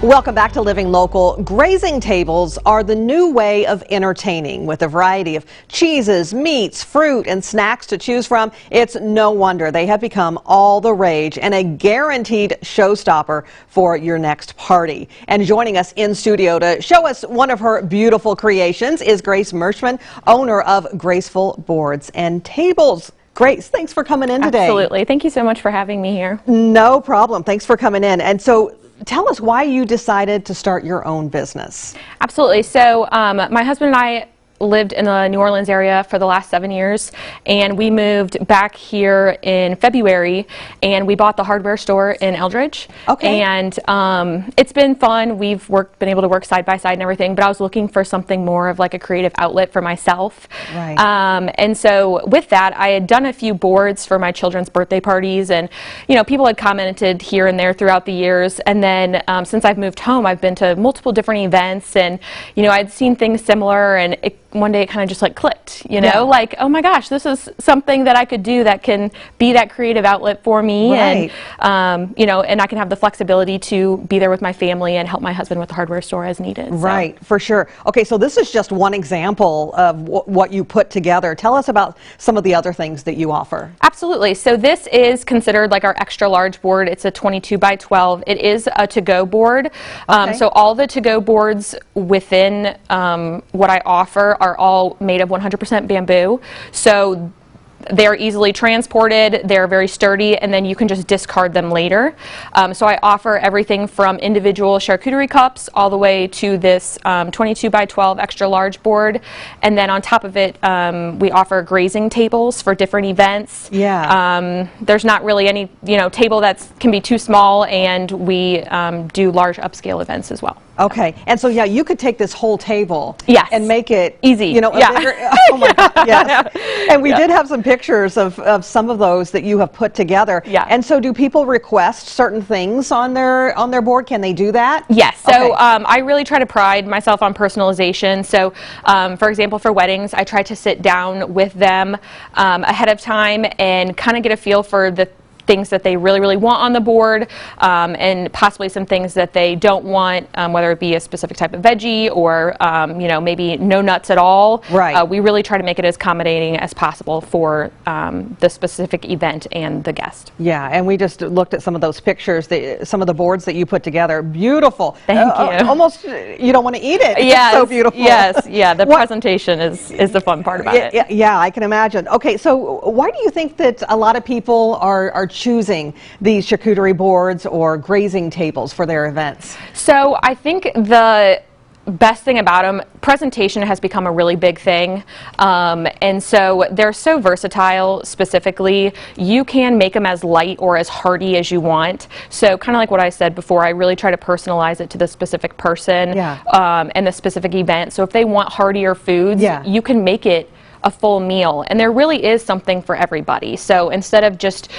Welcome back to Living Local. Grazing tables are the new way of entertaining. With a variety of cheeses, meats, fruit, and snacks to choose from, it's no wonder they have become all the rage and a guaranteed showstopper for your next party. And joining us in studio to show us one of her beautiful creations is Grace Merscham, owner of Graceful Boards and Tables. Grace, thanks for coming in today. Absolutely. Thank you so much for having me here. No problem. Thanks for coming in. And so, tell us why you decided to start your own business. Absolutely. So my husband and I lived in the New Orleans area for the last 7 years, and we moved back here in February, and we bought the hardware store in Eldridge. Okay. And it's been fun. We've been able to work side by side and everything, but I was looking for something more of like a creative outlet for myself. Right. And so with that, I had done a few boards for my children's birthday parties, and people had commented here and there throughout the years. And then since I've moved home, I've been to multiple different events, and I'd seen things similar, and one day it kind of just like clicked, Yeah. like, oh my gosh, this is something that I could do that can be that creative outlet for me. Right. And and I can have the flexibility to be there with my family and help my husband with the hardware store as needed. Right, for sure. Okay, so this is just one example of what you put together. Tell us about some of the other things that you offer. Absolutely. So this is considered like our extra large board. It's a 22 by 12. It is a to-go board. Okay. So all the to-go boards within what I offer are all made of 100% bamboo. So they're easily transported, they're very sturdy, and then you can just discard them later. So I offer everything from individual charcuterie cups all the way to this 22 by 12 extra large board. And then on top of it, we offer grazing tables for different events. Yeah. There's not really any table that can be too small, and we do large upscale events as well. Okay, and so yeah, you could take this whole table, yes, and make it easy. Yeah. Bigger, oh my God, yes. And we did have some pictures of some of those that you have put together. Yeah. And so, do people request certain things on their board? Can they do that? Yes. So okay. I really try to pride myself on personalization. So, for example, for weddings, I try to sit down with them ahead of time and kind of get a feel for the things that they really, really want on the board, and possibly some things that they don't want, whether it be a specific type of veggie or, maybe no nuts at all. Right. We really try to make it as accommodating as possible for the specific event and the guest. Yeah, and we just looked at some of those pictures, some of the boards that you put together. Beautiful. Thank you. Almost, you don't want to eat it. Yes, It's so beautiful. Yes, yeah, the presentation is the fun part about it. Yeah, I can imagine. Okay, so why do you think that a lot of people are choosing these charcuterie boards or grazing tables for their events? So I think the best thing about them, presentation has become a really big thing, and so they're so versatile. Specifically, you can make them as light or as hearty as you want. So kind of like what I said before, I really try to personalize it to the specific person. Yeah. And the specific event. So if they want heartier foods, yeah, you can make it a full meal, and there really is something for everybody. So instead of just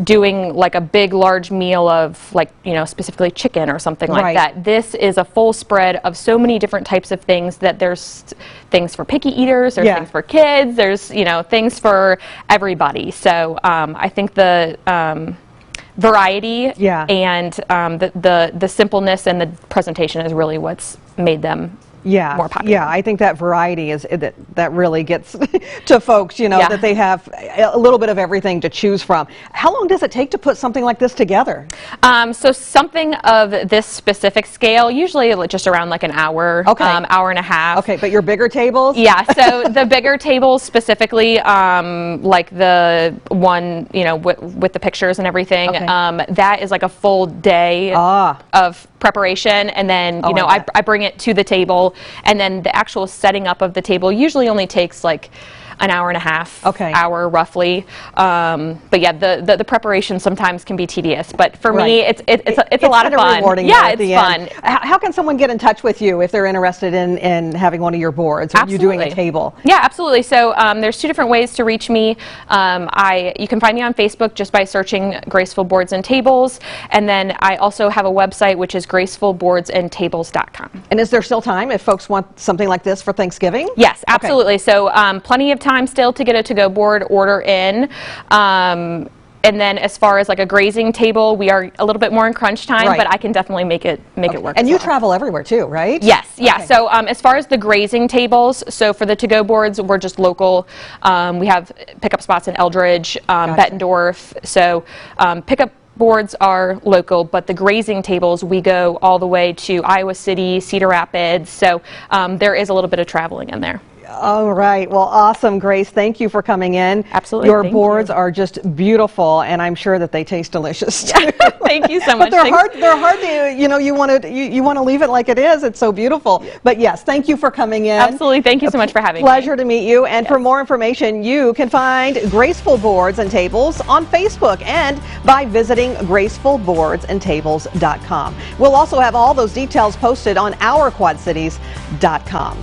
doing like a big large meal of specifically chicken or something like right, that, this is a full spread of so many different types of things that there's things for picky eaters, there's yeah, things for kids, there's things for everybody. So I think the variety, yeah, and the simpleness and the presentation is really what's made them more popular. Yeah, I think that variety is that really gets to folks, yeah, that they have a little bit of everything to choose from. How long does it take to put something like this together? So something of this specific scale, usually just around like an hour, okay, hour and a half. Okay, but your bigger tables? Yeah, so the bigger tables specifically, like the one, with the pictures and everything, okay, that is like a full day of preparation, and then I bring it to the table, and then the actual setting up of the table usually only takes like an hour and a half, okay, hour roughly. But yeah, the preparation sometimes can be tedious. But for right, me, it's a lot of fun. Rewarding, yeah, it's fun. How can someone get in touch with you if they're interested in having one of your boards or absolutely, you doing a table? Yeah, absolutely. So there's two different ways to reach me. You can find me on Facebook just by searching Graceful Boards and Tables, and then I also have a website which is gracefulboardsandtables.com. And is there still time if folks want something like this for Thanksgiving? Yes, absolutely. Okay. So plenty of time still to get a to-go board order in. And then as far as like a grazing table, we are a little bit more in crunch time, Right. but I can definitely make it work. And as you well. travel everywhere too, right? Yes, yeah. Okay. So as far as the grazing tables, so for the to-go boards, we're just local. We have pickup spots in Eldridge, Bettendorf. So pickup boards are local, but the grazing tables, we go all the way to Iowa City, Cedar Rapids. So there is a little bit of traveling in there. All right. Well, awesome, Grace. Thank you for coming in. Absolutely. Your Thank boards you. are just beautiful, and I'm sure that they taste delicious. Thank you so much. But they're hard to, you know, you want to leave it like it is. It's so beautiful. But yes, thank you for coming in. Absolutely. Thank you so much for having me. Pleasure to meet you. And for more information, you can find Graceful Boards and Tables on Facebook and by visiting gracefulboardsandtables.com. We'll also have all those details posted on ourquadcities.com.